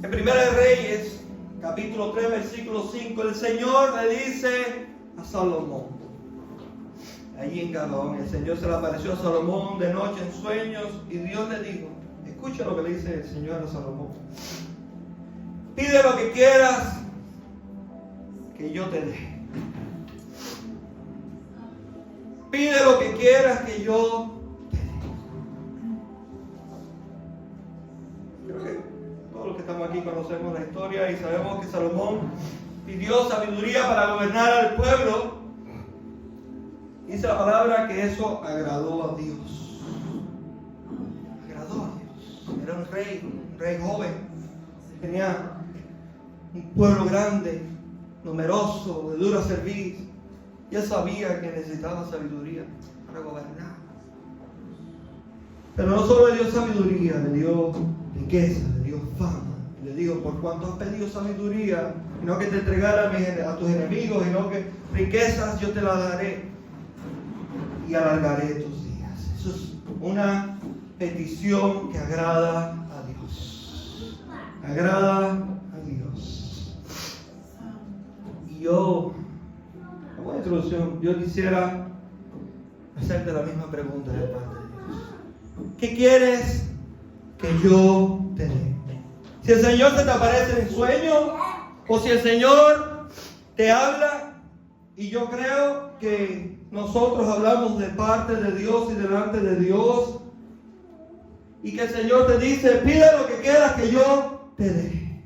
En Primera de Reyes, capítulo 3, versículo 5, el Señor le dice a Salomón, allí en Gabaón, el Señor se le apareció a Salomón de noche en sueños y Dios le dijo, escucha lo que le dice el Señor a Salomón, pide lo que quieras que yo te dé. Pide lo que quieras que yo te dé. Creo que todos los que estamos aquí conocemos la historia y sabemos que Salomón pidió sabiduría para gobernar al pueblo. Dice la palabra que eso agradó a Dios. Agradó a Dios. Era un rey joven. Tenía un pueblo grande, numeroso, de dura cerviz. Y él sabía que necesitaba sabiduría para gobernar. Pero no solo le dio sabiduría, le dio riqueza, le dio fama. Le dijo, por cuanto has pedido sabiduría, y no que te entregara a tus enemigos, sino que riquezas yo te las daré y alargaré tus días. Eso es una petición que agrada a Dios. Agrada a Dios. Y yo, como introducción, yo quisiera hacerte la misma pregunta de parte de Dios. ¿Qué quieres que yo te dé? Si el Señor se te aparece en sueño, o si el Señor te habla, y yo creo que nosotros hablamos de parte de Dios y delante de Dios, y que el Señor te dice, pide lo que quieras que yo te dé.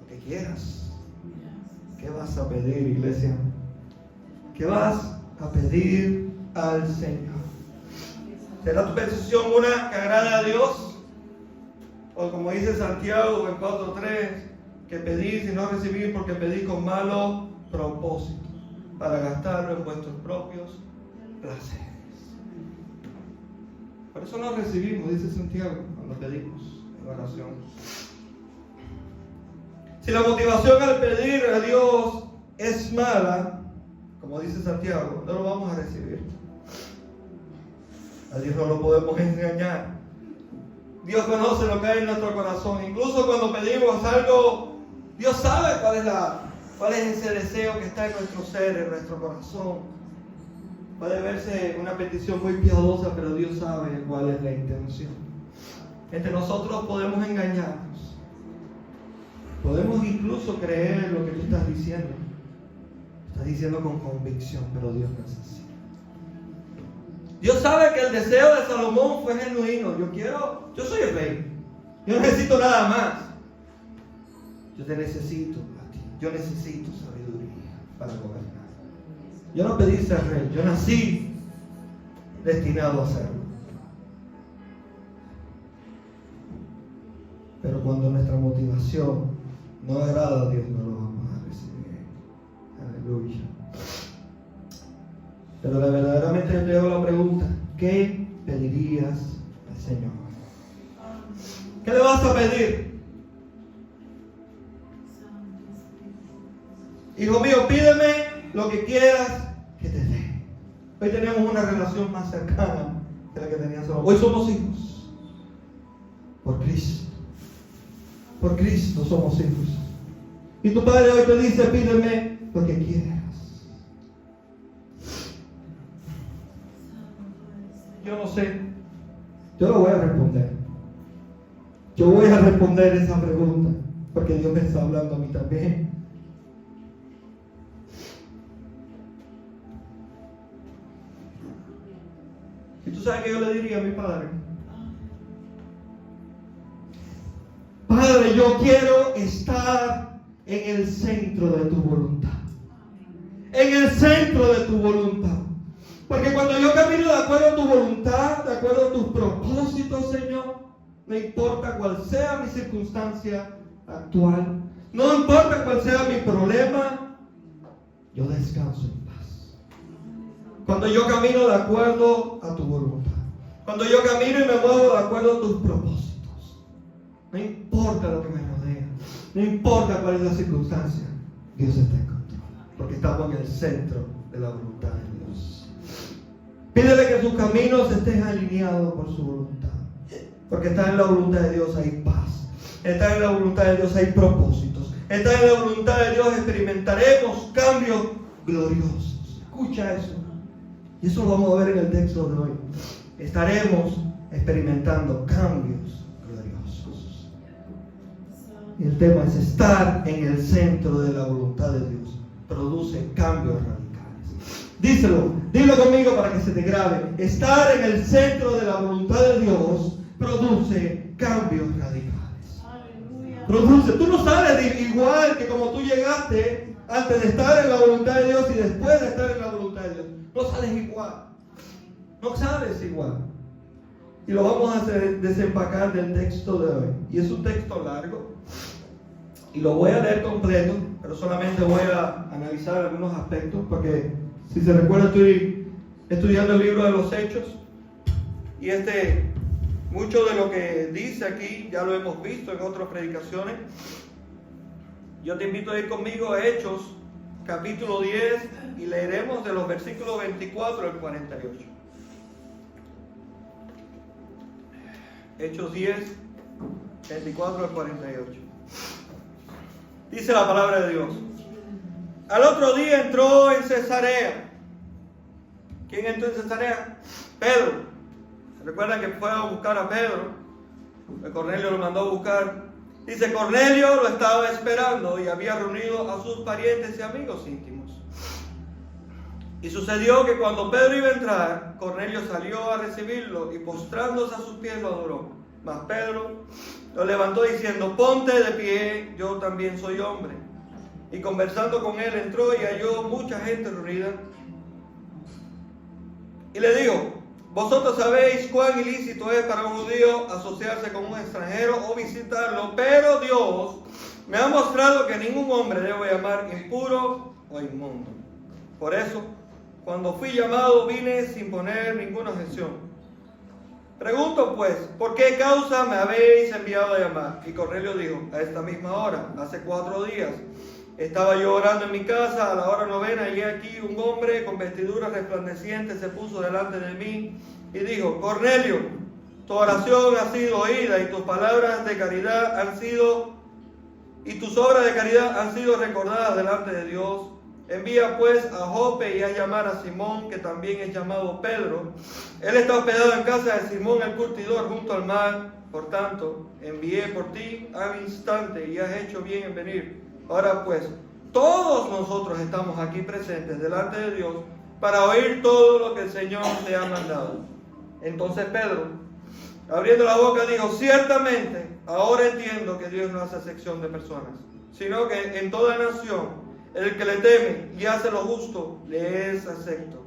Lo que quieras. ¿Qué vas a pedir, iglesia? ¿Qué vas a pedir al Señor? ¿Será tu petición una que agrade a Dios? O como dice Santiago en 4:3, que pedís y no recibís porque pedís con malo propósito, para gastarlo en vuestros propios placeres. Por eso no recibimos, dice Santiago, cuando pedimos en oración. Si la motivación al pedir a Dios es mala, como dice Santiago, no lo vamos a recibir. A Dios no lo podemos engañar. Dios conoce lo que hay en nuestro corazón. Incluso cuando pedimos algo, Dios sabe cuál es ese deseo que está en nuestro ser, en nuestro corazón. Puede verse una petición muy piadosa, pero Dios sabe cuál es la intención. Entre nosotros podemos engañarnos. Podemos incluso creer lo que tú estás diciendo. Estás diciendo con convicción, pero Dios no es así. Dios sabe que el deseo de Salomón fue genuino. Yo soy el rey. Yo no necesito nada más. Yo te necesito a ti. Yo necesito sabiduría para gobernar. Yo no pedí ser rey. Yo nací destinado a serlo. Pero cuando nuestra motivación no agrada a Dios, no lo vamos a recibir. Aleluya. Pero verdaderamente te hago la pregunta, ¿qué pedirías al Señor? ¿Qué le vas a pedir? Hijo mío, pídeme lo que quieras que te dé. Hoy tenemos una relación más cercana que la que teníamos. Hoy somos hijos. Por Cristo. Por Cristo somos hijos. Y tu Padre hoy te dice, pídeme lo que quieras. Yo no sé. Yo lo voy a responder. Yo voy a responder esa pregunta. Porque Dios me está hablando a mí también. Y tú sabes que yo le diría a mi Padre. Padre, yo quiero estar en el centro de tu voluntad. En el centro de tu voluntad. Porque cuando yo camino de acuerdo a tu voluntad, de acuerdo a tus propósitos, Señor, no importa cuál sea mi circunstancia actual, no importa cuál sea mi problema, yo descanso en paz. Cuando yo camino de acuerdo a tu voluntad, cuando yo camino y me muevo de acuerdo a tus propósitos, no importa lo que me rodea, no importa cuál es la circunstancia, Dios está en control, porque estamos en el centro de la voluntad de Dios. Pídele que sus caminos estén alineados por su voluntad. Porque estar en la voluntad de Dios hay paz. Estar en la voluntad de Dios hay propósitos. Estar en la voluntad de Dios experimentaremos cambios gloriosos. Escucha eso. Y eso lo vamos a ver en el texto de hoy. Estaremos experimentando cambios gloriosos. Y el tema es estar en el centro de la voluntad de Dios. Produce cambios radicales. Díselo, dilo conmigo para que se te grabe. Estar en el centro de la voluntad de Dios produce cambios radicales. Produce. Tú no sales igual que como tú llegaste antes de estar en la voluntad de Dios y después de estar en la voluntad de Dios. No sales igual. No sales igual. Y lo vamos a hacer desempacar del texto de hoy. Y es un texto largo. Y lo voy a leer completo, pero solamente voy a analizar algunos aspectos, porque si se recuerda estoy estudiando el libro de los Hechos. Y mucho de lo que dice aquí ya lo hemos visto en otras predicaciones. Yo te invito a ir conmigo a Hechos, capítulo 10, y leeremos de los versículos 24 al 48. Hechos 10, 24 al 48. Dice la palabra de Dios. Al otro día entró en Cesarea. ¿Quién entró en Cesarea? Pedro. Recuerdan que fue a buscar a Pedro. Cornelio lo mandó a buscar. Dice, Cornelio lo estaba esperando y había reunido a sus parientes y amigos íntimos. Y sucedió que cuando Pedro iba a entrar, Cornelio salió a recibirlo y postrándose a sus pies lo adoró. Mas Pedro lo levantó diciendo, ponte de pie, yo también soy hombre. Y conversando con él entró y halló mucha gente reunida. Y le dijo, vosotros sabéis cuán ilícito es para un judío asociarse con un extranjero o visitarlo, pero Dios me ha mostrado que ningún hombre debe llamar impuro o inmundo. Por eso, cuando fui llamado, vine sin poner ninguna objeción. Pregunto pues, ¿por qué causa me habéis enviado a llamar? Y Cornelio dijo, a esta misma hora, hace 4 días, estaba yo orando en mi casa a la hora 9, y aquí un hombre con vestiduras resplandecientes se puso delante de mí y dijo, Cornelio, tu oración ha sido oída y tus palabras de caridad y tus obras de caridad han sido recordadas delante de Dios. Envía pues a Jope y a llamar a Simón, que también es llamado Pedro. Él está hospedado en casa de Simón el curtidor junto al mar. Por tanto, envié por ti al instante y has hecho bien en venir. Ahora pues, todos nosotros estamos aquí presentes delante de Dios para oír todo lo que el Señor te ha mandado. Entonces Pedro, abriendo la boca, dijo, ciertamente, ahora entiendo que Dios no hace acepción de personas, sino que en toda nación, el que le teme y hace lo justo, le es acepto.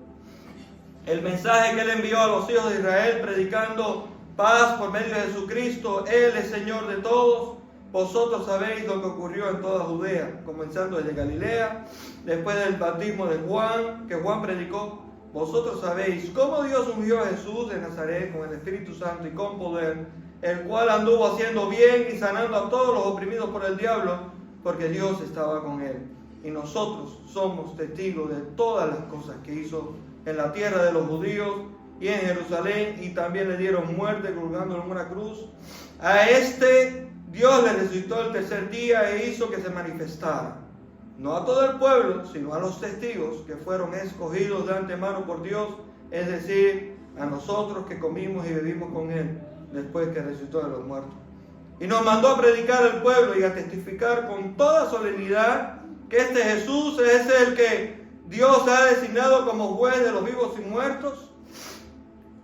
El mensaje que él envió a los hijos de Israel, predicando paz por medio de Jesucristo, Él es Señor de todos. Vosotros sabéis lo que ocurrió en toda Judea, comenzando desde Galilea, después del bautismo de Juan, que Juan predicó. Vosotros sabéis cómo Dios ungió a Jesús de Nazaret con el Espíritu Santo y con poder, el cual anduvo haciendo bien y sanando a todos los oprimidos por el diablo, porque Dios estaba con él. Y nosotros somos testigos de todas las cosas que hizo en la tierra de los judíos y en Jerusalén, y también le dieron muerte colgándolo en una cruz. A Dios le resucitó el tercer día e hizo que se manifestara, no a todo el pueblo, sino a los testigos que fueron escogidos de antemano por Dios, es decir, a nosotros que comimos y bebimos con Él después que resucitó de los muertos. Y nos mandó a predicar al pueblo y a testificar con toda solemnidad que este Jesús es el que Dios ha designado como juez de los vivos y muertos.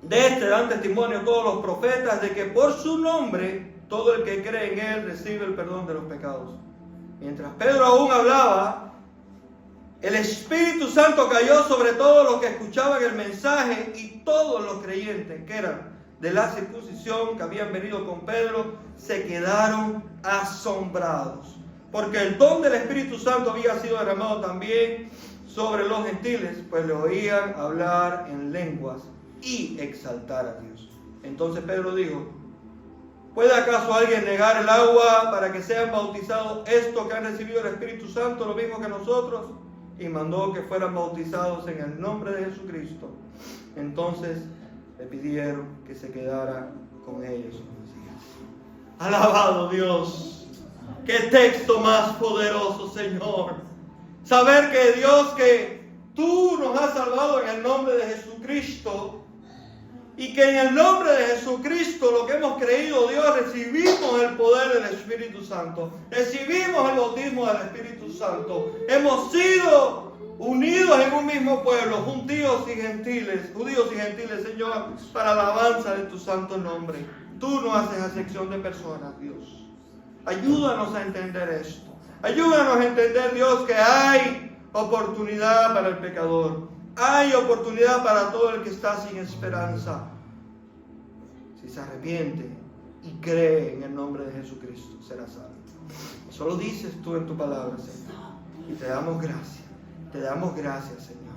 De dan testimonio todos los profetas de que por su nombre todo el que cree en Él recibe el perdón de los pecados. Mientras Pedro aún hablaba, el Espíritu Santo cayó sobre todos los que escuchaban el mensaje, y todos los creyentes que eran de la circuncisión, que habían venido con Pedro, se quedaron asombrados, porque el don del Espíritu Santo había sido derramado también sobre los gentiles, pues le oían hablar en lenguas y exaltar a Dios. Entonces Pedro dijo, ¿puede acaso alguien negar el agua para que sean bautizados estos que han recibido el Espíritu Santo lo mismo que nosotros? Y mandó que fueran bautizados en el nombre de Jesucristo. Entonces le pidieron que se quedara con ellos. Alabado Dios. Qué texto más poderoso, Señor. Saber que Dios, que tú nos has salvado en el nombre de Jesucristo. Y que en el nombre de Jesucristo, lo que hemos creído, Dios, recibimos el poder del Espíritu Santo. Recibimos el bautismo del Espíritu Santo. Hemos sido unidos en un mismo pueblo, judíos y gentiles, Señor, para la alabanza de tu santo nombre. Tú no haces acepción de personas, Dios. Ayúdanos a entender esto. Ayúdanos a entender, Dios, que hay oportunidad para el pecador. Hay oportunidad para todo el que está sin esperanza. Si se arrepiente y cree en el nombre de Jesucristo, será salvo. Eso lo dices tú en tu palabra, Señor. Y te damos gracias. Te damos gracias, Señor,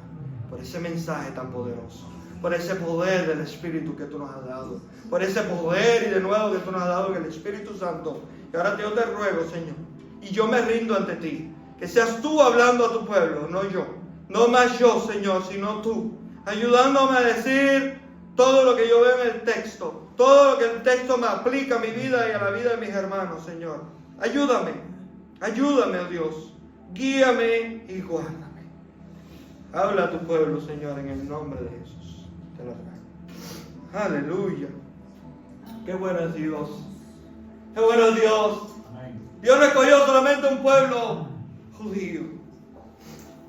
por ese mensaje tan poderoso. Por ese poder del Espíritu que tú nos has dado. Por ese poder y de nuevo que tú nos has dado en el Espíritu Santo. Y ahora yo te ruego, Señor, y yo me rindo ante ti, que seas tú hablando a tu pueblo, no yo. No más yo, Señor, sino tú. Ayudándome a decir todo lo que yo veo en el texto. Todo lo que el texto me aplica a mi vida y a la vida de mis hermanos, Señor. Ayúdame. Ayúdame, oh Dios. Guíame y guárdame. Habla a tu pueblo, Señor, en el nombre de Jesús. Te lo ruego. Aleluya. Qué bueno es Dios. Qué bueno es Dios. Dios no escogió solamente un pueblo judío.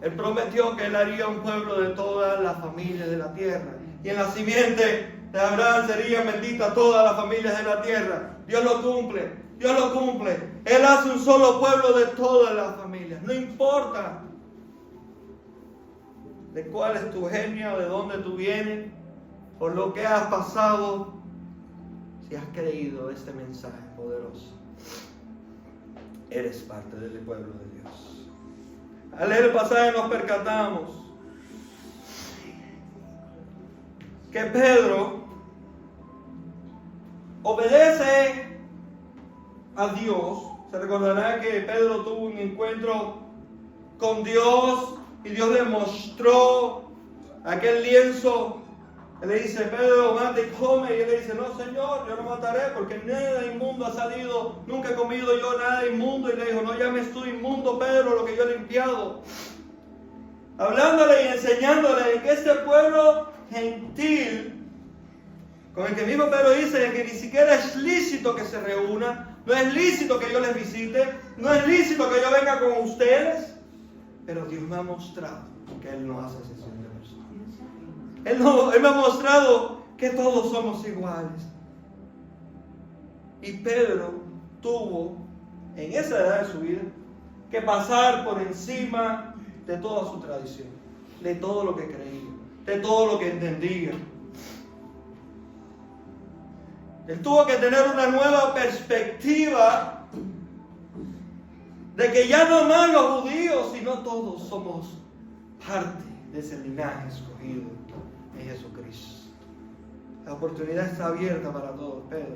Él prometió que Él haría un pueblo de todas las familias de la tierra. Y en la simiente de Abraham serían benditas todas las familias de la tierra. Dios lo cumple. Dios lo cumple. Él hace un solo pueblo de todas las familias. No importa de cuál es tu genio, de dónde tú vienes, por lo que has pasado, si has creído este mensaje poderoso, eres parte del pueblo de Dios. Al leer el pasaje nos percatamos que Pedro obedece a Dios. Se recordará que Pedro tuvo un encuentro con Dios y Dios le mostró aquel lienzo. Él le dice, Pedro, mata y come. Y él le dice, no, Señor, yo no mataré porque nada inmundo ha salido. Nunca he comido yo nada inmundo. Y le dijo, no llames tú inmundo, Pedro, lo que yo he limpiado. Hablándole y enseñándole que este pueblo gentil, con el que mismo Pedro dice que ni siquiera es lícito que se reúna, no es lícito que yo les visite, no es lícito que yo venga con ustedes, pero Dios me ha mostrado que Él no hace excepción de personas. Él me ha mostrado que todos somos iguales. Y Pedro tuvo, en esa edad de su vida, que pasar por encima de toda su tradición, de todo lo que creía, de todo lo que entendía. Él tuvo que tener una nueva perspectiva de que ya no más los judíos, sino todos somos parte de ese linaje escogido en Jesucristo. La oportunidad está abierta para todos, Pedro.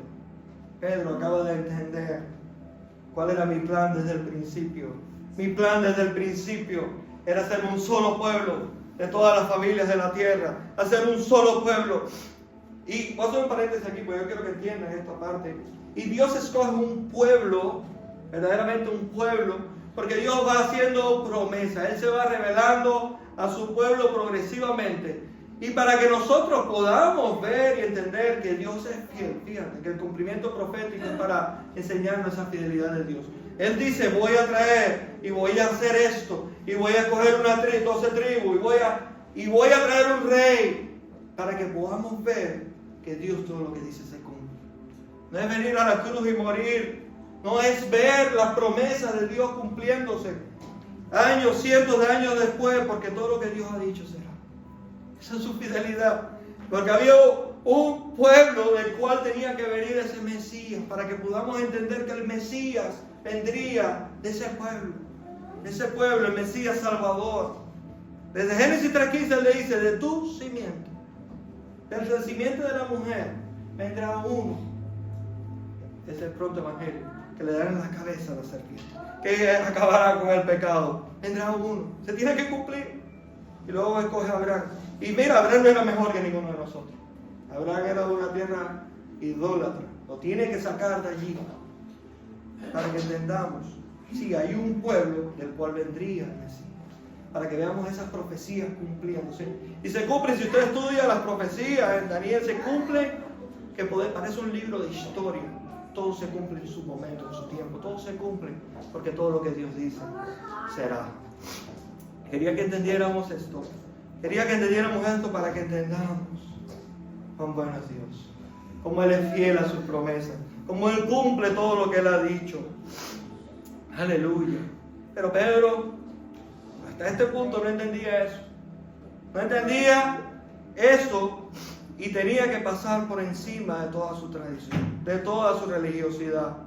Pedro acaba de entender cuál era mi plan desde el principio. Mi plan desde el principio era ser un solo pueblo de todas las familias de la tierra, hacer un solo pueblo. Y voy a hacer un paréntesis aquí, porque yo quiero que entiendan esta parte. Y Dios escoge un pueblo, verdaderamente un pueblo, porque Dios va haciendo promesas. Él se va revelando a su pueblo progresivamente. Y para que nosotros podamos ver y entender que Dios es fiel, fíjate, que el cumplimiento profético es para enseñarnos esa fidelidad de Dios. Él dice, voy a traer y voy a hacer esto, y voy a coger 12 tribus, y voy a traer un rey, para que podamos ver que Dios todo lo que dice se cumple. No es venir a la cruz y morir, no es ver las promesas de Dios cumpliéndose años, cientos de años después, porque todo lo que Dios ha dicho será. Esa es su fidelidad, porque había un pueblo del cual tenía que venir ese Mesías, para que podamos entender que el Mesías vendría de ese pueblo, el Mesías Salvador. Desde Génesis 3:15 Él le dice, de tu simiente, del simiente de la mujer, vendrá uno. Ese es el pronto evangelio, que le dará en la cabeza a la serpiente, que acabará con el pecado. Vendrá uno, se tiene que cumplir. Y luego escoge a Abraham. Y mira, Abraham no era mejor que ninguno de nosotros. Abraham era de una tierra idólatra. Lo tiene que sacar de allí. para que entendamos. Sí, hay un pueblo del cual vendría el Mesías. Para que veamos esas profecías cumpliéndose. Y se cumplen, si usted estudia las profecías en Daniel, se cumplen, que parece un libro de historia. Todo se cumple en su momento, en su tiempo. Todo se cumple, porque todo lo que Dios dice será. Quería que entendiéramos esto. Quería que entendiéramos esto para que entendamos cuán bueno es Dios. Cómo Él es fiel a sus promesas. Cómo Él cumple todo lo que Él ha dicho. Aleluya. Pero Pedro, hasta este punto no entendía eso. No entendía eso y tenía que pasar por encima de toda su tradición, de toda su religiosidad.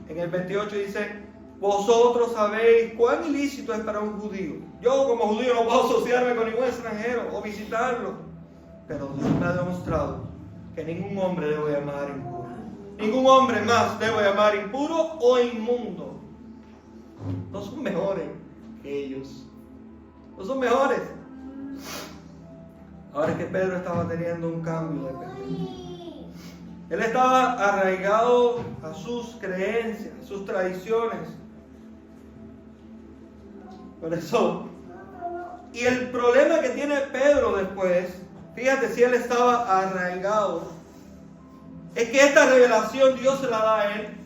En el 28 dice: vosotros sabéis cuán ilícito es para un judío. Yo como judío no puedo asociarme con ningún extranjero o visitarlo. Pero Dios me ha demostrado que ningún hombre debo llamar impuro. Ningún hombre más debo llamar impuro o inmundo. No son mejores que ellos. No son mejores. Ahora es que Pedro estaba teniendo un cambio de perspectiva. Él estaba arraigado a sus creencias, a sus tradiciones. Por eso. Y el problema que tiene Pedro después, fíjate si él estaba arraigado, es que esta revelación Dios se la da a él.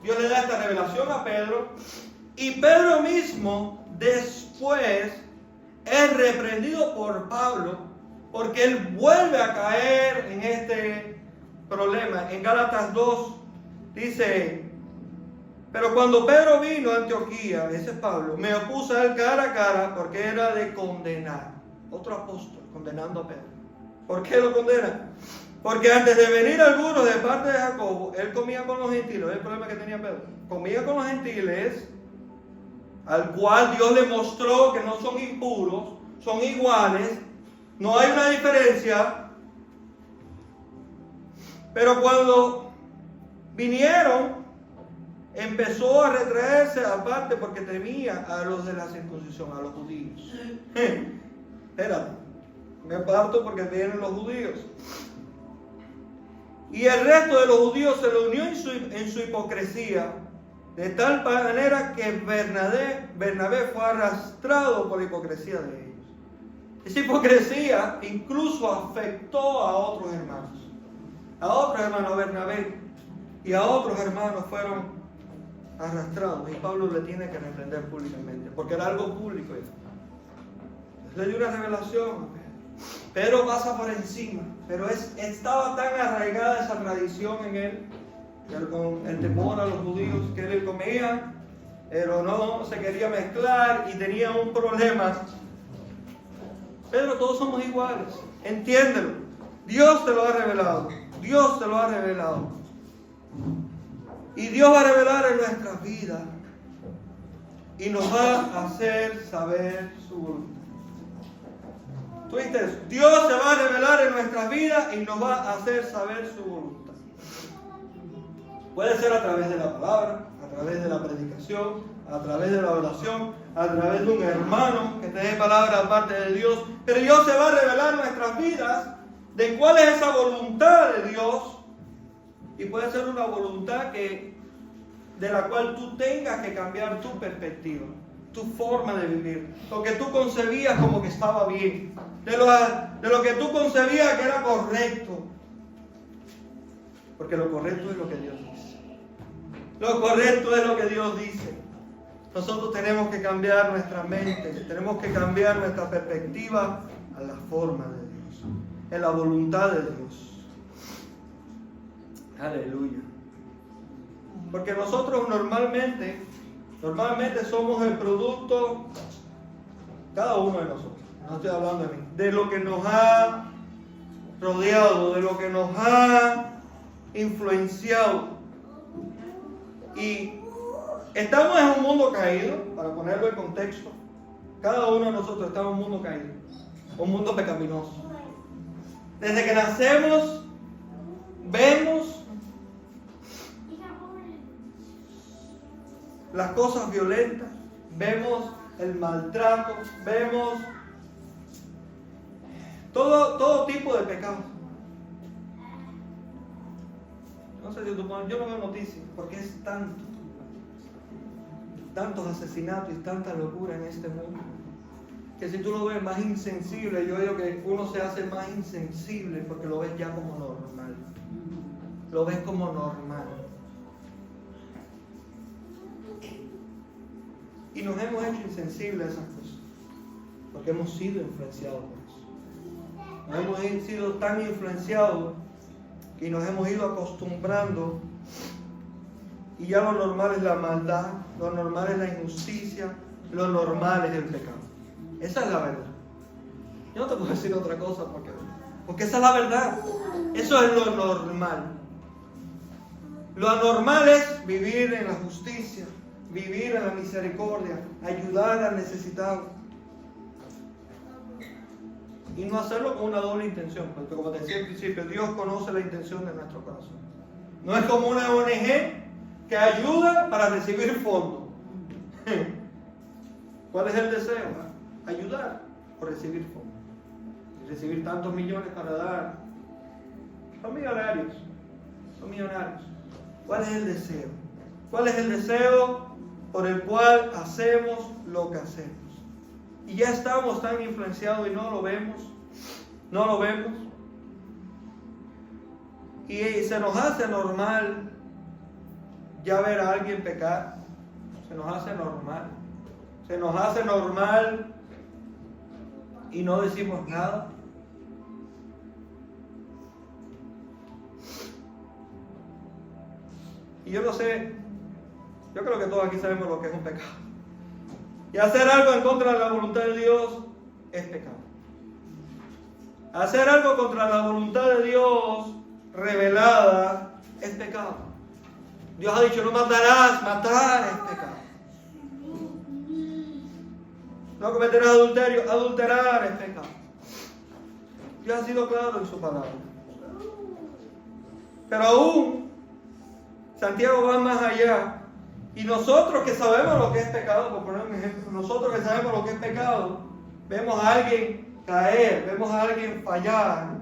Dios le da esta revelación a Pedro. Y Pedro mismo después es reprendido por Pablo porque él vuelve a caer en este problema. En Gálatas 2 dice: pero cuando Pedro vino a Antioquía, ese es Pablo, me opuse a él cara a cara porque era de condenar. Otro apóstol condenando a Pedro. ¿Por qué lo condena? Porque antes de venir algunos de parte de Jacobo, él comía con los gentiles. ¿Es el problema que tenía Pedro? Comía con los gentiles, al cual Dios le mostró que no son impuros, son iguales, no hay una diferencia. Pero cuando vinieron, empezó a retraerse aparte porque temía a los de la circuncisión, a los judíos. Espérate, me aparto porque vienen los judíos. Y el resto de los judíos se le unió en su hipocresía, de tal manera que Bernabé fue arrastrado por la hipocresía de ellos. Esa hipocresía incluso afectó a otros hermanos. A otros hermanos, a Bernabé y a otros hermanos fueron arrastrados. Y Pablo le tiene que reprender públicamente, porque era algo público. Le dio una revelación a Pedro. Pedro pasa por encima, pero estaba tan arraigada esa tradición en él, con el temor a los judíos, que él comía, pero no se quería mezclar y tenía un problema. Pedro, todos somos iguales, entiéndelo. Dios te lo ha revelado, Dios te lo ha revelado. Y Dios va a revelar en nuestra vida y nos va a hacer saber su voluntad. ¿Tú viste eso? Dios se va a revelar en nuestras vidas y nos va a hacer saber su voluntad. Puede ser a través de la palabra, a través de la predicación, a través de la oración, a través de un hermano que te dé palabra aparte de Dios. Pero Dios se va a revelar en nuestras vidas de cuál es esa voluntad de Dios. Y puede ser una voluntad de la cual tú tengas que cambiar tu perspectiva, tu forma de vivir, lo que tú concebías como que estaba bien, de lo que tú concebías que era correcto. Porque lo correcto es lo que Dios dice. Lo correcto es lo que Dios dice. Nosotros tenemos que cambiar nuestra mente, tenemos que cambiar nuestra perspectiva a la forma de Dios, en la voluntad de Dios. Aleluya. Porque nosotros normalmente somos el producto, cada uno de nosotros, no estoy hablando de mí, de lo que nos ha rodeado, de lo que nos ha influenciado. Y estamos en un mundo caído, para ponerlo en contexto. Cada uno de nosotros está en un mundo caído, un mundo pecaminoso. Desde que nacemos, vemos las cosas violentas, vemos el maltrato, vemos todo tipo de pecados. No sé si tú pones, yo no veo noticias, porque es tantos asesinatos y tanta locura en este mundo, que si tú lo ves más insensible, yo digo que uno se hace más insensible porque lo ves ya como normal. Lo ves como normal. Y nos hemos hecho insensibles a esas cosas, porque hemos sido influenciados por eso. Nos hemos sido tan influenciados que nos hemos ido acostumbrando, y ya lo normal es la maldad, lo normal es la injusticia, lo normal es el pecado. Esa es la verdad. Yo no te puedo decir otra cosa porque esa es la verdad. Eso es lo normal. Lo anormal es vivir en la justicia, vivir en la misericordia, ayudar al necesitado. Y no hacerlo con una doble intención, porque como te decía al principio, Dios conoce la intención de nuestro corazón. No es como una ONG que ayuda para recibir fondos. ¿Cuál es el deseo? Ayudar o recibir fondos. Y recibir tantos millones para dar. Son millonarios. Son millonarios. ¿Cuál es el deseo? ¿Cuál es el deseo por el cual hacemos lo que hacemos? Y ya estamos tan influenciados y no lo vemos. No lo vemos. Y se nos hace normal ya ver a alguien pecar. Se nos hace normal. Se nos hace normal y no decimos nada. Y yo no sé, yo creo que todos aquí sabemos lo que es un pecado. Y hacer algo en contra de la voluntad de Dios es pecado. Hacer algo contra la voluntad de Dios revelada es pecado. Dios ha dicho, no matarás, matar es pecado. No cometerás adulterio, adulterar es pecado. Dios ha sido claro en su palabra. Pero aún, Santiago va más allá. Y nosotros que sabemos lo que es pecado, por poner un ejemplo, nosotros que sabemos lo que es pecado, vemos a alguien caer, vemos a alguien fallar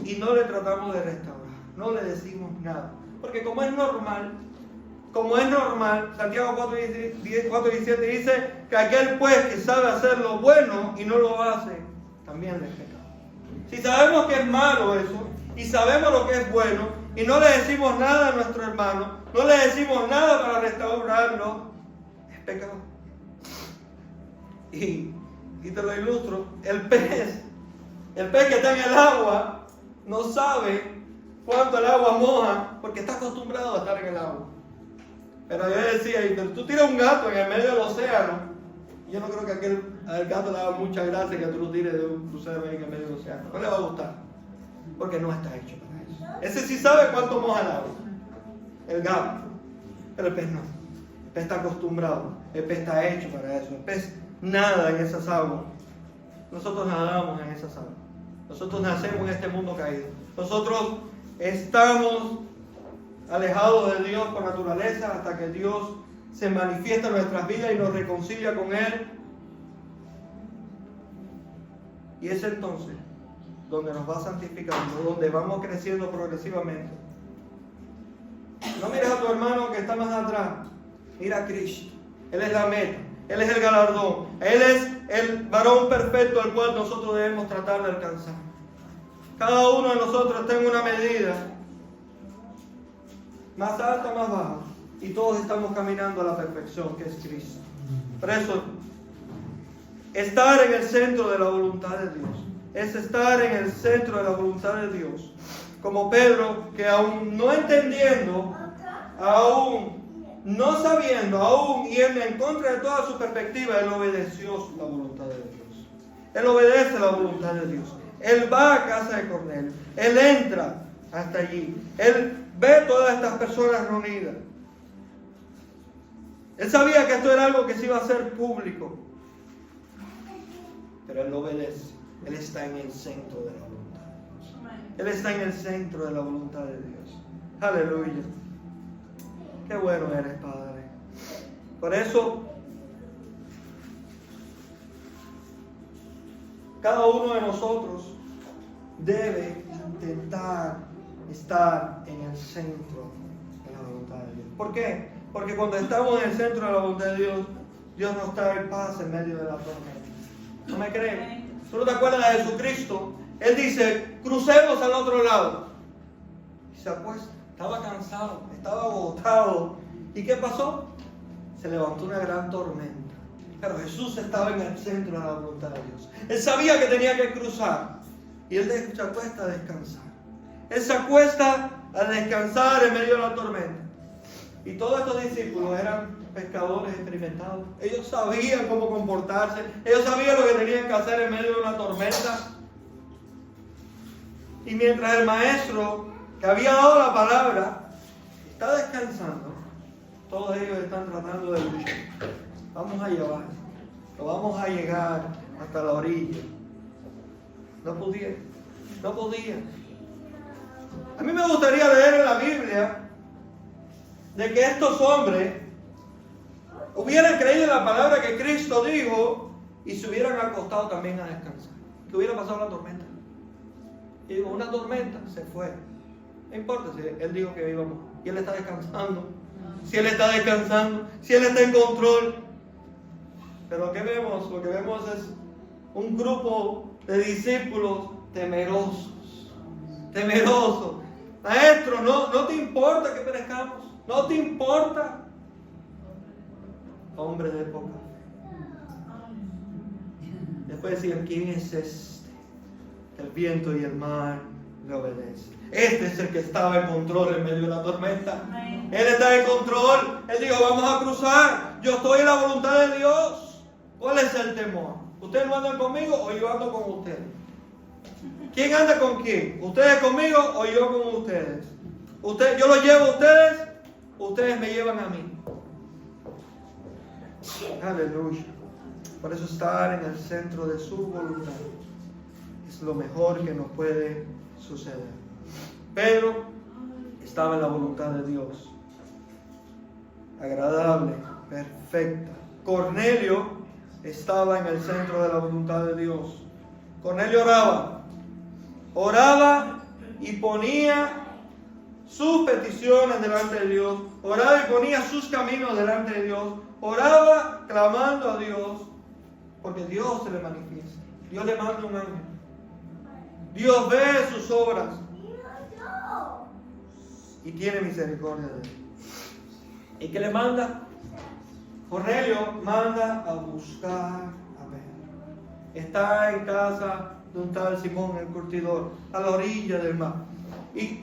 y no le tratamos de restaurar, no le decimos nada. Porque como es normal, Santiago 4:17 dice que aquel pues que sabe hacer lo bueno y no lo hace, también es pecado. Si sabemos que es malo eso y sabemos lo que es bueno y no le decimos nada a nuestro hermano, no le decimos nada para restaurarlo, es pecado. Y te lo ilustro, el pez que está en el agua no sabe cuánto el agua moja porque está acostumbrado a estar en el agua. Pero yo decía, pero tú tiras un gato en el medio del océano, y yo no creo que al gato le haga mucha gracia que tú lo tires de un crucero ahí en el medio del océano. No le va a gustar, porque no está hecho para eso. Ese sí sabe cuánto moja el agua, el gato, pero el pez no. El pez está acostumbrado, el pez está hecho para eso. El pez nada en esas aguas. Nosotros nadamos en esas aguas. Nosotros nacemos en este mundo caído. Nosotros estamos alejados de Dios por naturaleza hasta que Dios se manifiesta en nuestras vidas y nos reconcilia con Él. Y es entonces donde nos va santificando, donde vamos creciendo progresivamente. No mires a tu hermano que está más atrás, mira a Cristo. Él es la meta, Él es el galardón, Él es el varón perfecto al cual nosotros debemos tratar de alcanzar. Cada uno de nosotros está en una medida, más alta, más baja, y todos estamos caminando a la perfección que es Cristo. Por eso, estar en el centro de la voluntad de Dios es estar en el centro de la voluntad de Dios. Como Pedro, que aún no entendiendo, aún no sabiendo, aún yendo en contra de toda su perspectiva, él obedeció la voluntad de Dios. Él obedece la voluntad de Dios. Él va a casa de Cornelio. Él entra hasta allí. Él ve todas estas personas reunidas. Él sabía que esto era algo que se iba a hacer público. Pero él obedece. Él está en el centro de la voluntad de Dios. Él está en el centro de la voluntad de Dios. Aleluya. Qué bueno eres, Padre. Por eso, cada uno de nosotros debe intentar estar en el centro de la voluntad de Dios. ¿Por qué? Porque cuando estamos en el centro de la voluntad de Dios, Dios nos trae paz en medio de la tormenta. ¿No me creen? ¿Tú no te acuerdas de Jesucristo? Él dice, crucemos al otro lado. Y se acuesta. Estaba cansado, estaba agotado. ¿Y qué pasó? Se levantó una gran tormenta. Pero Jesús estaba en el centro de la voluntad de Dios. Él sabía que tenía que cruzar. Y él se acuesta a descansar. Él se acuesta a descansar en medio de la tormenta. Y todos estos discípulos eran pescadores experimentados. Ellos sabían cómo comportarse. Ellos sabían lo que tenían que hacer en medio de una tormenta. Y mientras el maestro, que había dado la palabra, está descansando, todos ellos están tratando de luchar. Vamos a llevar, lo vamos a llegar hasta la orilla. No podían. A mí me gustaría leer en la Biblia de que estos hombres hubieran creído en la palabra que Cristo dijo y se hubieran acostado también a descansar. Que hubiera pasado la tormenta. Y digo, una tormenta se fue. No importa si Él dijo que íbamos. Y Él está descansando. Si Él está descansando. Si Él está en control. Pero ¿qué vemos? Lo que vemos es un grupo de discípulos temerosos. Temerosos. Maestro, no te importa que perezcamos. No te importa. Hombre de poca fe. Después decían, ¿quién es este? El viento y el mar le obedecen. Este es el que estaba en control en medio de la tormenta. Él está en control. Él dijo, vamos a cruzar. Yo estoy en la voluntad de Dios. ¿Cuál es el temor? ¿Ustedes no andan conmigo o yo ando con ustedes? ¿Quién anda con quién? ¿Ustedes conmigo o yo con ustedes? Yo los llevo a ustedes, ustedes me llevan a mí. Aleluya. Por eso estar en el centro de su voluntad es lo mejor que nos puede suceder. Pedro estaba en la voluntad de Dios. Agradable, perfecta. Cornelio estaba en el centro de la voluntad de Dios. Cornelio oraba y ponía sus peticiones delante de Dios, oraba y ponía sus caminos delante de Dios, oraba clamando a Dios, porque Dios se le manifiesta. Dios le manda un ángel. Dios ve sus obras y tiene misericordia de él. ¿Y qué le manda? Cornelio manda a buscar a Pedro. Está en casa de un tal Simón el curtidor, a la orilla del mar. Y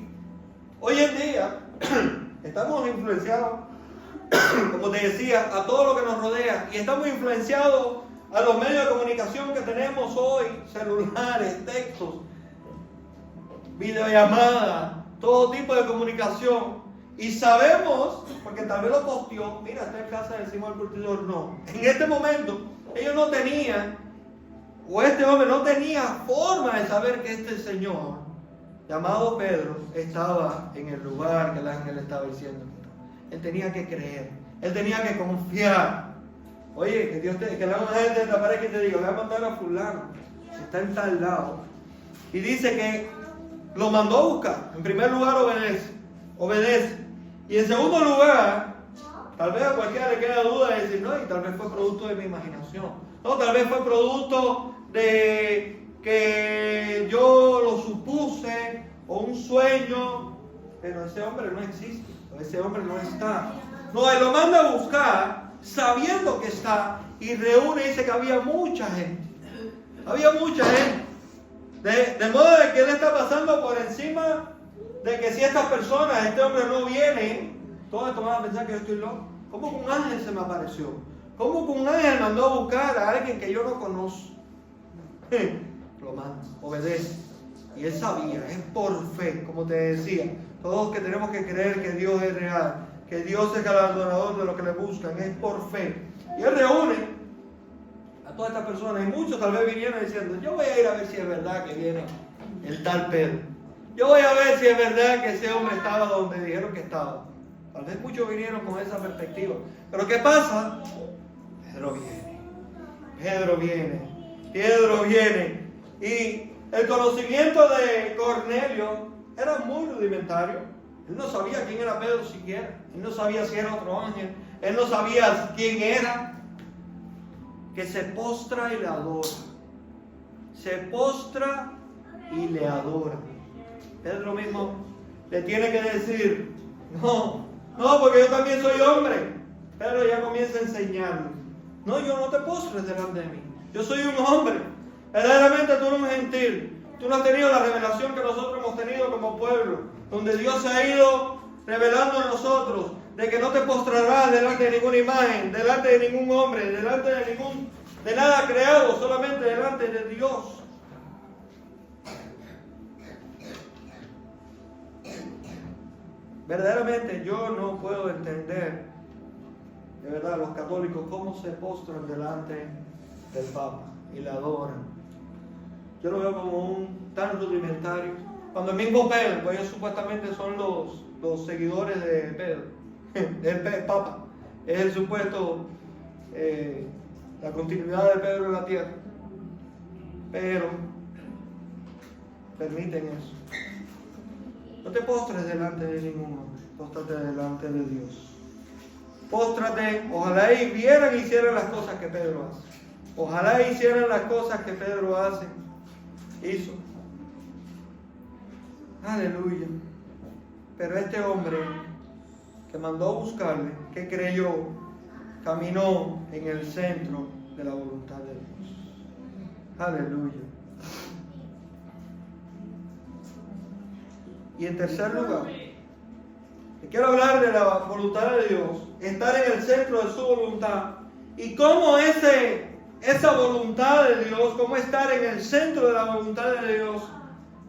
hoy en día estamos influenciados, como te decía, a todo lo que nos rodea. Y estamos influenciados a los medios de comunicación que tenemos hoy, celulares, textos, videollamadas, todo tipo de comunicación. Y sabemos, porque tal vez lo posteó, mira, está en casa de Simón el curtidor. No, en este momento ellos no tenían, o este hombre no tenía forma de saber que este señor, llamado Pedro, estaba en el lugar que el ángel estaba diciendo. Él tenía que creer, él tenía que confiar. Oye, que Dios que el ángel te aparezca y te diga, voy a mandar a fulano, está en tal lado. Y dice que lo mandó a buscar. En primer lugar, obedece. Y en segundo lugar, tal vez a cualquiera le queda duda de decir, no, y tal vez fue producto de mi imaginación. No, tal vez fue producto de que yo lo supuse, o un sueño, pero ese hombre no existe, ese hombre no está. No, él lo manda a buscar, sabiendo que está, y reúne, y dice que había mucha gente. Había mucha gente. De modo de que él está pasando por encima de que si estas personas, este hombre no viene, todos estos van a pensar que yo estoy loco. ¿Cómo que un ángel se me apareció? ¿Cómo que un ángel mandó a buscar a alguien que yo no conozco? Lo manda, obedece. Y él sabía, es por fe, como te decía. Todos que tenemos que creer que Dios es real, que Dios es galardonador de lo que le buscan, es por fe. Y él reúne a todas estas personas, y muchos tal vez vinieron diciendo, yo voy a ir a ver si es verdad que viene el tal Pedro. Yo voy a ver si es verdad que ese hombre estaba donde dijeron que estaba. Tal vez muchos vinieron con esa perspectiva. Pero ¿qué pasa? Pedro viene. Y el conocimiento de Cornelio era muy rudimentario. Él no sabía quién era Pedro siquiera. Él no sabía si era otro ángel. Él no sabía quién era. Que se postra y le adora. Se postra y le adora. Pedro mismo le tiene que decir, no, porque yo también soy hombre. Pedro ya comienza a enseñarle. No, yo no te postres delante de mí. Yo soy un hombre. Verdaderamente tú eres un gentil. Tú no has tenido la revelación que nosotros hemos tenido como pueblo, donde Dios se ha ido revelando en nosotros, de que no te postrarás delante de ninguna imagen, delante de ningún hombre, delante de nada creado, solamente delante de Dios. Verdaderamente yo no puedo entender, de verdad, los católicos cómo se postran delante del Papa y le adoran. Yo lo veo como un tan rudimentario. Cuando el mismo Pedro, pues ellos supuestamente son los seguidores de Pedro, del Papa, es el supuesto, la continuidad de Pedro en la tierra. Pero permiten eso. No te postres delante de ningún hombre, póstrate delante de Dios. Póstrate, ojalá y vieran y hicieran las cosas que Pedro hace. Ojalá hicieran las cosas que Pedro hizo. Aleluya. Pero este hombre que mandó a buscarle, que creyó, caminó en el centro de la voluntad de Dios. Aleluya. Y en tercer lugar, quiero hablar de la voluntad de Dios, estar en el centro de su voluntad y cómo esa voluntad de Dios, cómo estar en el centro de la voluntad de Dios,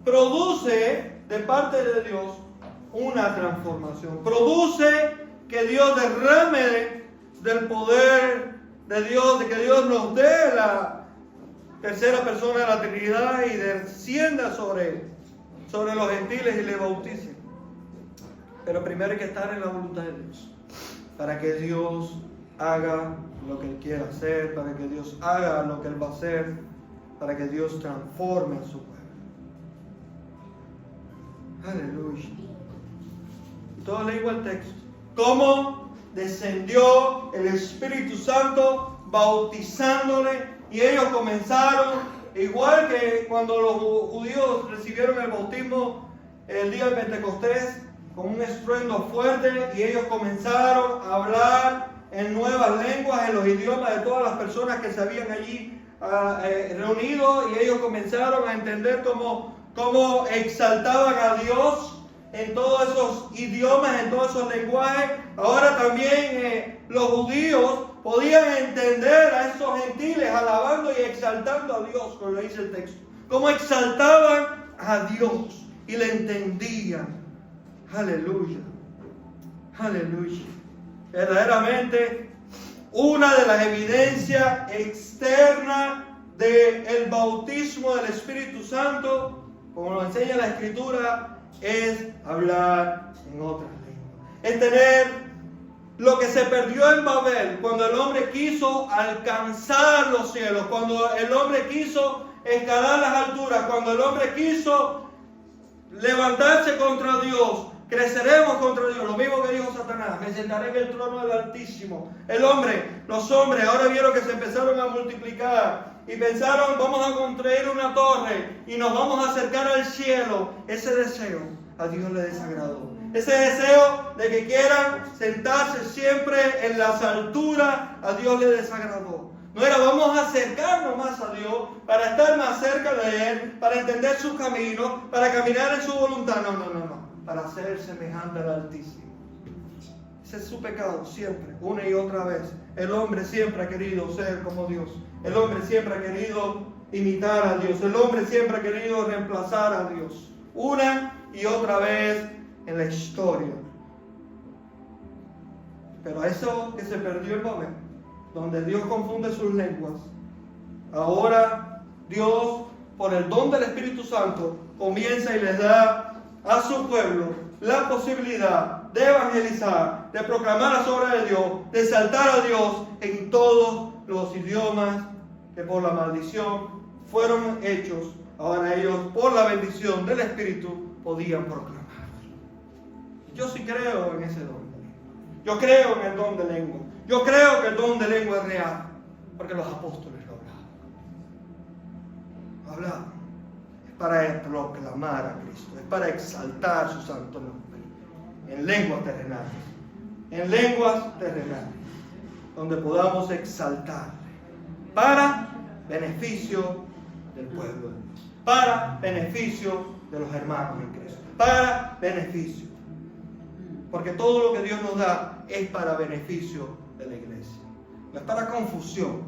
produce de parte de Dios una transformación. Produce que Dios derrame del poder de Dios, de que Dios nos dé la tercera persona de la Trinidad y descienda sobre los gentiles y le bautice. Pero primero hay que estar en la voluntad de Dios, para que Dios haga lo que Él quiera hacer, para que Dios haga lo que Él va a hacer, para que Dios transforme a su pueblo. Aleluya. Y todos leímos el texto. ¿Cómo descendió el Espíritu Santo bautizándole? Y ellos comenzaron, igual que cuando los judíos recibieron el bautismo el día de Pentecostés, con un estruendo fuerte, y ellos comenzaron a hablar en nuevas lenguas, en los idiomas de todas las personas que se habían allí reunido, y ellos comenzaron a entender cómo exaltaban a Dios en todos esos idiomas, en todos esos lenguajes. Ahora también los judíos podían entender a esos gentiles alabando y exaltando a Dios, como lo dice el texto. Cómo exaltaban a Dios y le entendían. Aleluya. Aleluya. Verdaderamente, una de las evidencias externas del bautismo del Espíritu Santo, como lo enseña la Escritura, es hablar en otras lenguas. Es tener lo que se perdió en Babel, cuando el hombre quiso alcanzar los cielos, cuando el hombre quiso escalar las alturas, cuando el hombre quiso levantarse contra Dios. Creceremos contra Dios, lo mismo que dijo Satanás: me sentaré en el trono del Altísimo. Los hombres ahora vieron que se empezaron a multiplicar y pensaron: vamos a construir una torre y nos vamos a acercar al cielo. Ese deseo a Dios le desagradó. Ese deseo de que quieran sentarse siempre en las alturas, a Dios le desagradó. No era vamos a acercarnos más a Dios para estar más cerca de Él, para entender sus caminos, para caminar en su voluntad. No. Para ser semejante al Altísimo. Ese es su pecado siempre, una y otra vez. El hombre siempre ha querido ser como Dios. El hombre siempre ha querido imitar a Dios. El hombre siempre ha querido reemplazar a Dios. Una y otra vez en la historia. Pero eso que se perdió en Babel, donde Dios confunde sus lenguas, ahora Dios, por el don del Espíritu Santo, comienza y les da a su pueblo la posibilidad de evangelizar, de proclamar las obras de Dios, de exaltar a Dios en todos los idiomas que por la maldición fueron hechos. Ahora ellos, por la bendición del Espíritu, podían proclamar. Yo sí creo en ese don de lengua. Yo creo en el don de lengua. Yo creo que el don de lengua es real, porque los apóstoles lo hablaban. Es para proclamar a Cristo, es para exaltar su santo nombre, en lenguas terrenales, donde podamos exaltarle, para beneficio del pueblo de Dios, para beneficio de los hermanos en Cristo, para beneficio. Porque todo lo que Dios nos da es para beneficio de la iglesia. No es para confusión,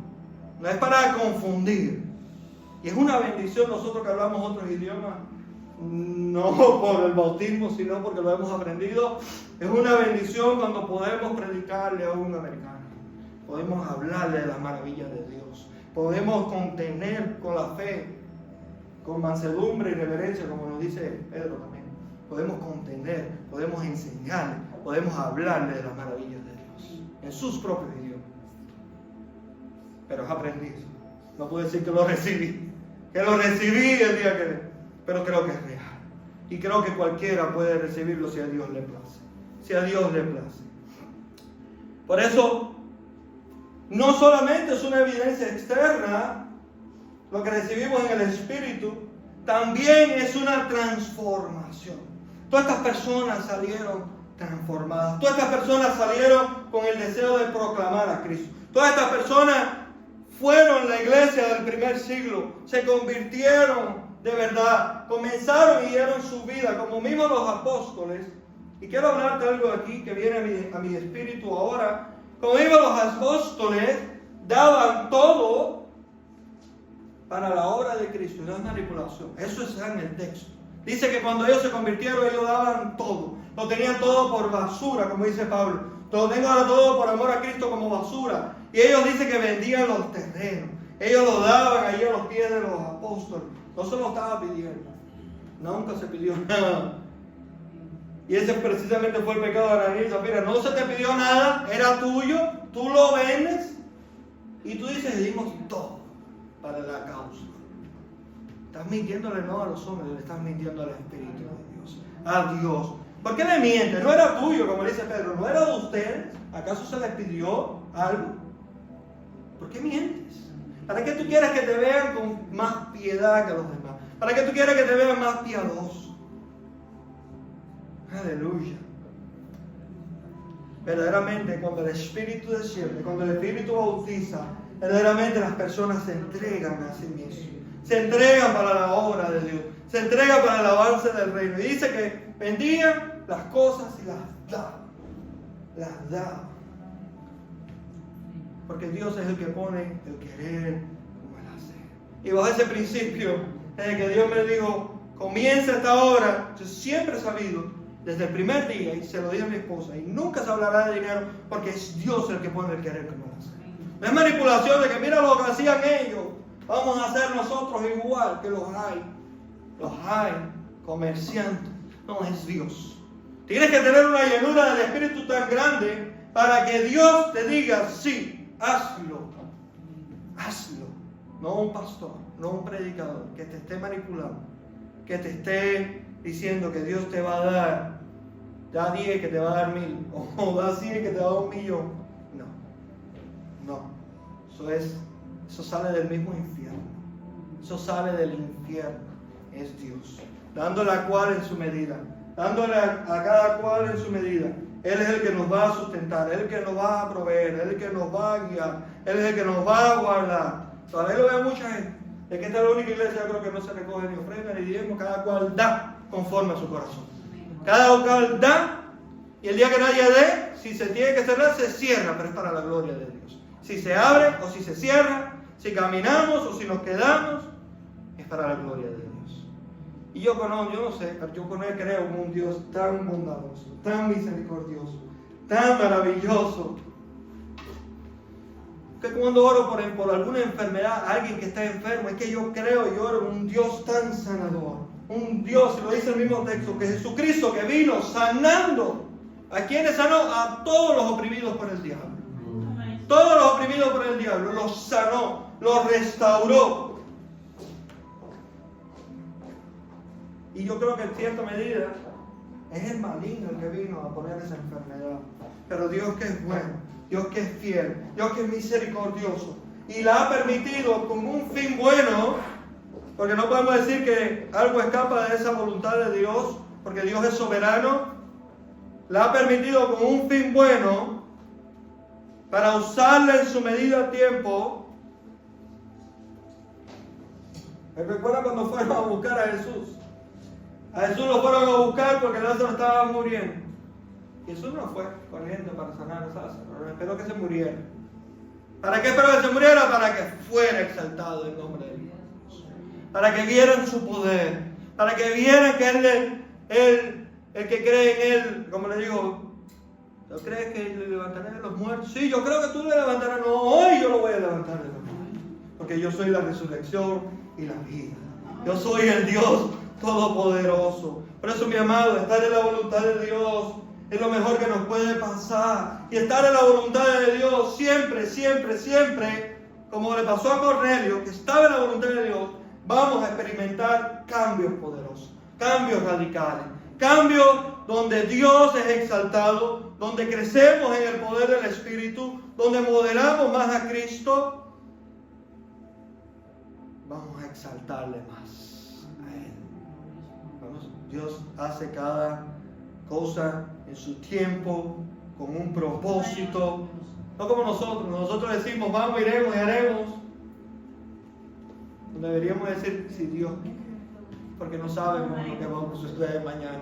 no es para confundir. Y es una bendición nosotros que hablamos otros idiomas, no por el bautismo, sino porque lo hemos aprendido. Es una bendición cuando podemos predicarle a un americano. Podemos hablarle de las maravillas de Dios. Podemos contener con la fe, con mansedumbre y reverencia, como nos dice Pedro también. Podemos contener, podemos enseñarle, podemos hablarle de las maravillas de Dios en sus propios idiomas. Pero es aprendido. No puedo decir que lo recibí el día que... Pero creo que es real. Y creo que cualquiera puede recibirlo si a Dios le place. Si a Dios le place. Por eso, no solamente es una evidencia externa lo que recibimos en el Espíritu, también es una transformación. Todas estas personas salieron transformadas. Todas estas personas salieron con el deseo de proclamar a Cristo. Todas estas personas fueron la iglesia del primer siglo. Se convirtieron de verdad. Comenzaron y dieron su vida como mismos los apóstoles. Y quiero hablarte algo aquí que viene a mi espíritu ahora. Como mismos los apóstoles daban todo para la obra de Cristo. No es manipulación. Eso está en el texto. Dice que cuando ellos se convirtieron, ellos daban todo. Lo tenían todo por basura, como dice Pablo. Lo tengo ahora todo por amor a Cristo como basura. Y ellos dicen que vendían los terrenos. Ellos lo daban allí a los pies de los apóstoles. No se lo estaba pidiendo. Nunca se pidió nada. Y ese precisamente fue el pecado de Ananías. Mira, no se te pidió nada, era tuyo, tú lo vendes. Y tú dices, dimos todo para la causa. Estás mintiéndole no a los hombres, le estás mintiendo al Espíritu de Dios. A Dios. ¿Por qué le mientes? No era tuyo, como dice Pedro, no era de ustedes. ¿Acaso se les pidió algo? ¿Por qué mientes? ¿Para qué tú quieres que te vean con más piedad que los demás? ¿Para qué tú quieres que te vean más piadoso? Aleluya. Verdaderamente, cuando el Espíritu desciende, cuando el Espíritu bautiza, verdaderamente las personas se entregan a sí mismos. Se entregan para la obra de Dios. Se entregan para el avance del reino. Y dice que vendían las cosas y las daban. Las daban. Porque Dios es el que pone el querer como el hacer. Y bajo ese principio, desde que Dios me dijo, comienza esta obra, yo siempre he sabido, desde el primer día, y se lo dije a mi esposa, y nunca se hablará de dinero, porque es Dios el que pone el querer como el hacer. No es manipulación de que mira lo que hacían ellos, vamos a hacer nosotros igual, que los hay comerciantes. No, es Dios. Tienes que tener una llenura del Espíritu tan grande para que Dios te diga, sí, hazlo. No un pastor, no un predicador que te esté manipulando, que te esté diciendo que Dios te va a dar, da 10 que te va a dar 1000, o da 100 que te va a dar 1.000.000. No. Eso sale del mismo infierno. Eso sale del infierno. Es Dios. Dándole a cual en su medida. Dándole a cada cual en su medida. Él es el que nos va a sustentar. Él es el que nos va a proveer. Él es el que nos va a guiar. Él es el que nos va a guardar. Todavía lo ve mucha gente. Es que esta es la única iglesia, yo creo que no se recoge ni ofrenda ni diezmo. Cada cual da conforme a su corazón. Cada cual da. Y el día que nadie dé, si se tiene que cerrar, se cierra. Pero es para la gloria de Dios. Si se abre o si se cierra, si caminamos o si nos quedamos, es para la gloria de Dios. Y yo no sé, pero yo con Él creo en un Dios tan bondadoso, tan misericordioso, tan maravilloso, que cuando oro por alguna enfermedad, alguien que está enfermo, es que yo creo y oro en un Dios tan sanador. Un Dios, y lo dice el mismo texto, que Jesucristo que vino sanando. ¿A quiénes sanó? A todos los oprimidos por el diablo. Todos los oprimidos por el diablo, los sanó, los restauró. Y yo creo que en cierta medida es el maligno el que vino a poner esa enfermedad. Pero Dios que es bueno, Dios que es fiel, Dios que es misericordioso, y la ha permitido con un fin bueno, porque no podemos decir que algo escapa de esa voluntad de Dios, porque Dios es soberano, la ha permitido con un fin bueno, para usarla en su medida a tiempo. ¿Me recuerdan cuando fueron a buscar a Jesús? A Jesús lo fueron a buscar porque Lázaro estaba muriendo. Jesús no fue corriendo para sanar a Lázaro, esperó que se muriera. ¿Para qué esperó que se muriera? Para que fuera exaltado el nombre de Dios. Para que vieran su poder. Para que vieran que Él, el que cree en Él, como le digo, ¿tú crees que le levantaré de los muertos? Sí, yo creo que tú le levantarás. No, hoy yo lo voy a levantar de los muertos. Porque yo soy la resurrección y la vida. Yo soy el Dios todopoderoso. Por eso, mi amado, estar en la voluntad de Dios es lo mejor que nos puede pasar. Y estar en la voluntad de Dios siempre, siempre, siempre, como le pasó a Cornelio, que estaba en la voluntad de Dios, vamos a experimentar cambios poderosos, cambios radicales, cambios donde Dios es exaltado, donde crecemos en el poder del Espíritu, donde modelamos más a Cristo. Vamos a exaltarle más a Él. Dios hace cada cosa en su tiempo, con un propósito. No como nosotros. Nosotros decimos, vamos, iremos y haremos. Deberíamos decir, si Dios quiere, porque no sabemos lo que vamos a suceder mañana.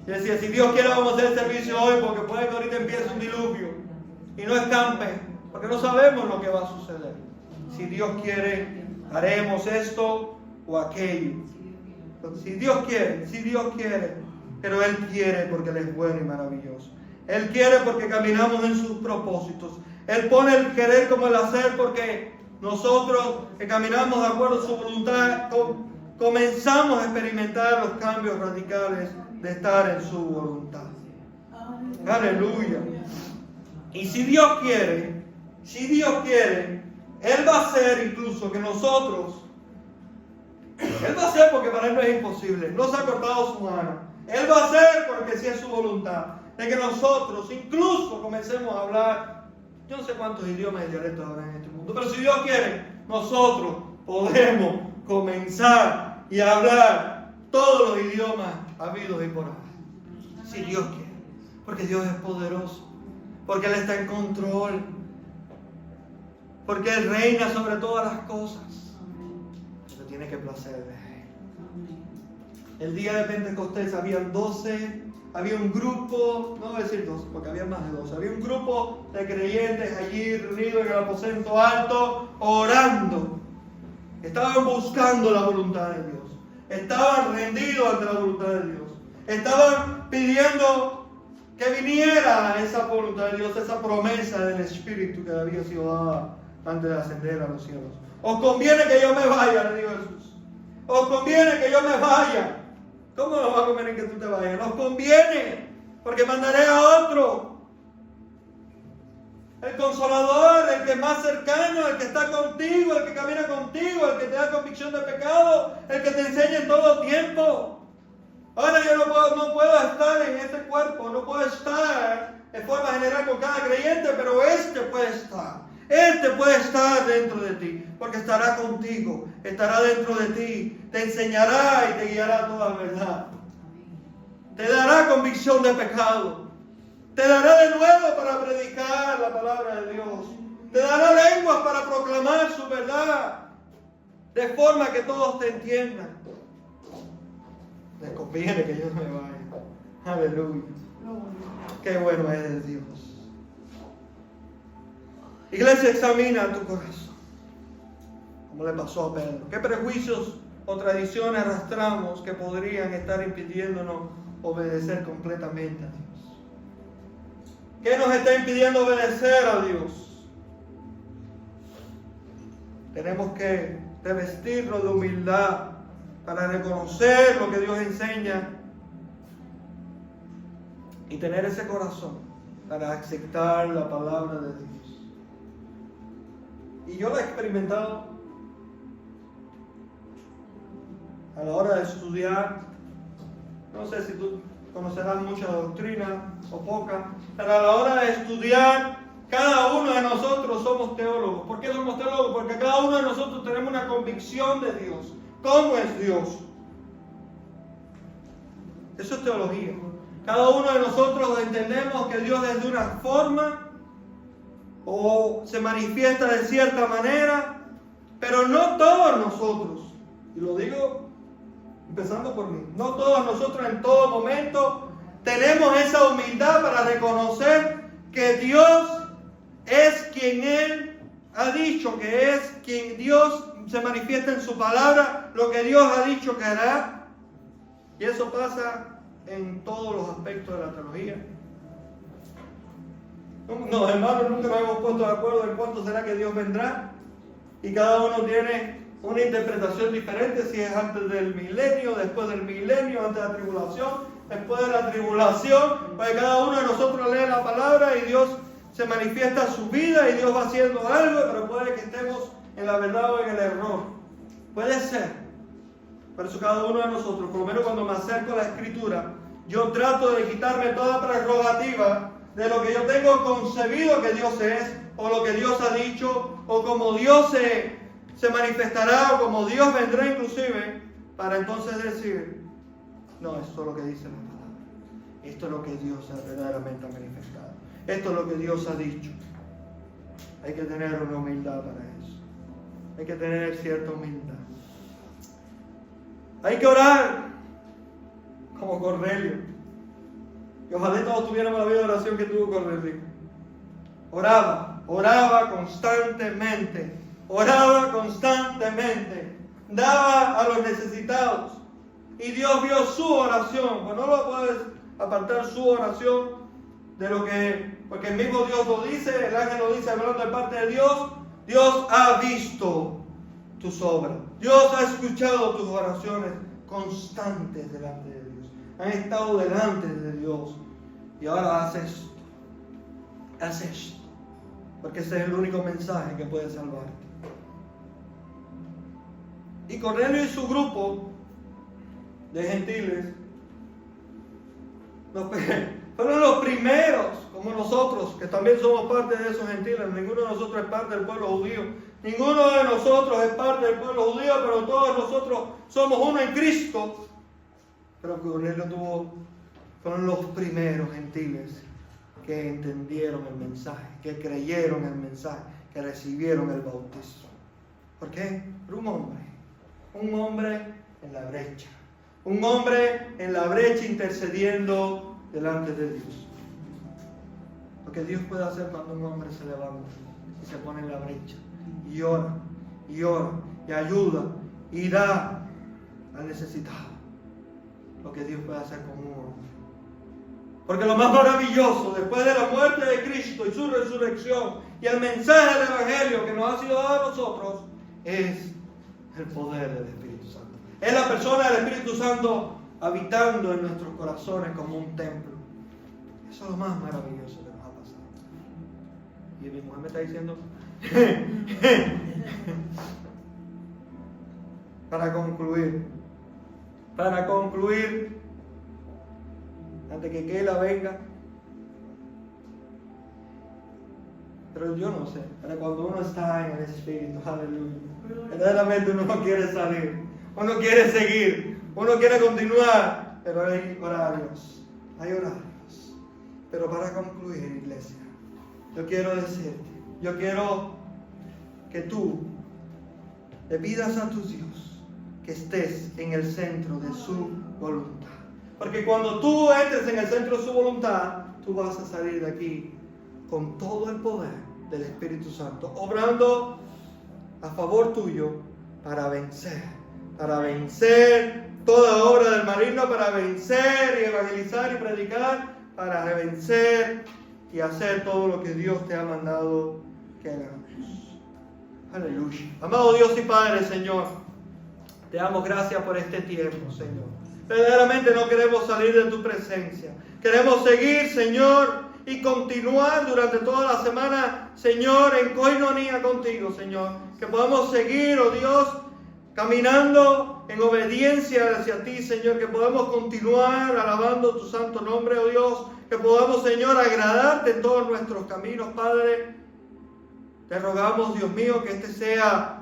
Y decía, si Dios quiere vamos a hacer el servicio hoy, porque puede que ahorita empiece un diluvio y no escampe, porque no sabemos lo que va a suceder. Si Dios quiere, haremos esto o aquello. Si Dios quiere, pero Él quiere porque Él es bueno y maravilloso. Él quiere porque caminamos en sus propósitos. Él pone el querer como el hacer porque nosotros que caminamos de acuerdo a su voluntad comenzamos a experimentar los cambios radicales de estar en su voluntad. Aleluya. Y si Dios quiere, Él va a hacer incluso que nosotros, Él va a hacer porque para Él no es imposible, no se ha cortado su mano. Él va a hacer porque sí es su voluntad, de que nosotros incluso comencemos a hablar, yo no sé cuántos idiomas y dialectos habrá en este mundo, pero si Dios quiere, nosotros podemos comenzar y hablar todos los idiomas habidos y por haber. Si Dios quiere, porque Dios es poderoso, porque Él está en control, porque Él reina sobre todas las cosas. Pero tiene que placer de Él. El día de Pentecostés había un grupo, no voy a decir 12, porque había más de 12, había un grupo de creyentes allí reunidos en el aposento alto, orando. Estaban buscando la voluntad de Dios. Estaban rendidos ante la voluntad de Dios. Estaban pidiendo que viniera esa voluntad de Dios, esa promesa del Espíritu que había sido dada antes de ascender a los cielos. Os conviene que yo me vaya, le dijo Jesús. Os conviene que yo me vaya. ¿Cómo nos va a convenir que tú te vayas? Nos conviene, porque mandaré a otro. El Consolador, el que es más cercano, el que está contigo, el que camina contigo, el que te da convicción de pecado, el que te enseña en todo tiempo. Ahora yo no puedo estar en este cuerpo, no puedo estar en forma general con cada creyente, pero este puede estar. Este puede estar dentro de ti, porque estará contigo, estará dentro de ti, te enseñará y te guiará a toda verdad. Te dará convicción de pecado, te dará de nuevo para predicar la palabra de Dios, te dará lenguas para proclamar su verdad, de forma que todos te entiendan. Les conviene que yo no me vaya. Aleluya. Qué bueno es Dios. Iglesia, examina tu corazón, como le pasó a Pedro. ¿Qué prejuicios o tradiciones arrastramos que podrían estar impidiéndonos obedecer completamente a Dios? ¿Qué nos está impidiendo obedecer a Dios? Tenemos que revestirnos de humildad para reconocer lo que Dios enseña y tener ese corazón para aceptar la palabra de Dios. Y yo lo he experimentado a la hora de estudiar No sé si tú conocerás mucha doctrina o poca, pero a la hora de estudiar, cada uno de nosotros somos teólogos. ¿Por qué somos teólogos? Porque cada uno de nosotros tenemos una convicción de Dios. ¿Cómo es Dios? Eso es teología. Cada uno de nosotros entendemos que Dios es de una forma o se manifiesta de cierta manera, pero no todos nosotros, y lo digo empezando por mí, no todos nosotros en todo momento tenemos esa humildad para reconocer que Dios es quien Él ha dicho que es, quien Dios se manifiesta en su palabra, lo que Dios ha dicho que hará. Y eso pasa en todos los aspectos de la teología. No, hermanos, nunca nos hemos puesto de acuerdo en cuánto será que Dios vendrá. Y cada uno tiene una interpretación diferente, si es antes del milenio, después del milenio, antes de la tribulación, después de la tribulación. Pues cada uno de nosotros lee la palabra y Dios se manifiesta en su vida y Dios va haciendo algo, pero puede que estemos en la verdad o en el error. Puede ser. Por eso cada uno de nosotros, por lo menos cuando me acerco a la Escritura, yo trato de quitarme toda prerrogativa de lo que yo tengo concebido que Dios es, o lo que Dios ha dicho, o como Dios se manifestará, o como Dios vendrá inclusive, para entonces decir, no, esto es lo que dice la palabra. Esto es lo que Dios verdaderamente ha manifestado. Esto es lo que Dios ha dicho. Hay que tener una humildad para eso. Hay que tener cierta humildad. Hay que orar como Cornelio. Y ojalá todos tuviéramos la vida de oración que tuvo Cornelio. Oraba constantemente. Oraba constantemente. Daba a los necesitados. Y Dios vio su oración. Pues no lo puedes apartar su oración de lo que, porque el mismo Dios lo dice, el ángel lo dice hablando de parte de Dios. Dios ha visto tus obras. Dios ha escuchado tus oraciones constantes delante de Dios. Han estado delante de Dios. Y ahora haz esto. Haz esto. Porque ese es el único mensaje que puede salvarte. Y Cornelio y su grupo de gentiles fueron los primeros, como nosotros, que también somos parte de esos gentiles. Ninguno de nosotros es parte del pueblo judío. Ninguno de nosotros es parte del pueblo judío, pero todos nosotros somos uno en Cristo. Pero Cornelio fueron los primeros gentiles que entendieron el mensaje, que creyeron el mensaje, que recibieron el bautismo. ¿Por qué? Por un hombre en la brecha. Un hombre en la brecha intercediendo delante de Dios. Lo que Dios puede hacer cuando un hombre se levanta y se pone en la brecha y ora, y ayuda, y da al necesitado. Lo que Dios puede hacer con un hombre. Porque lo más maravilloso, después de la muerte de Cristo y su resurrección, y el mensaje del Evangelio que nos ha sido dado a nosotros, es el poder del Espíritu Santo. Es la persona del Espíritu Santo habitando en nuestros corazones como un templo. Eso es lo más maravilloso que nos ha pasado. Y mi mujer me está diciendo... Para concluir, antes que Keila venga, pero yo no sé, pero cuando uno está en el Espíritu, aleluya, verdaderamente uno no quiere salir, uno quiere seguir, uno quiere continuar, pero hay horarios. Pero para concluir, iglesia, yo quiero decirte, yo quiero que tú le pidas a tu Dios que estés en el centro de su voluntad. Porque cuando tú entres en el centro de su voluntad, tú vas a salir de aquí con todo el poder del Espíritu Santo, obrando a favor tuyo para vencer toda obra del maligno, para vencer y evangelizar y predicar, para vencer y hacer todo lo que Dios te ha mandado que hagamos. Aleluya. Amado Dios y Padre, Señor, te damos gracias por este tiempo, Señor. Verdaderamente no queremos salir de tu presencia. Queremos seguir, Señor, y continuar durante toda la semana, Señor, en coinonía contigo, Señor. Que podamos seguir, oh Dios, caminando en obediencia hacia ti, Señor, que podamos continuar alabando tu santo nombre, oh Dios, que podamos, Señor, agradarte en todos nuestros caminos, Padre. Te rogamos, Dios mío, que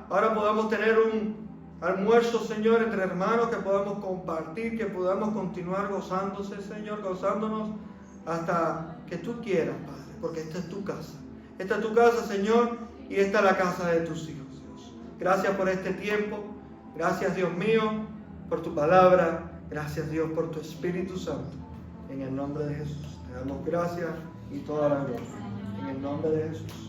ahora podamos tener un almuerzo, Señor, entre hermanos, que podamos compartir, que podamos continuar gozándose, Señor, gozándonos hasta que tú quieras, Padre, porque esta es tu casa. Esta es tu casa, Señor, y esta es la casa de tus hijos, Dios. Gracias por este tiempo. Gracias, Dios mío, por tu palabra. Gracias, Dios, por tu Espíritu Santo. En el nombre de Jesús. Te damos gracias y toda la gloria. En el nombre de Jesús.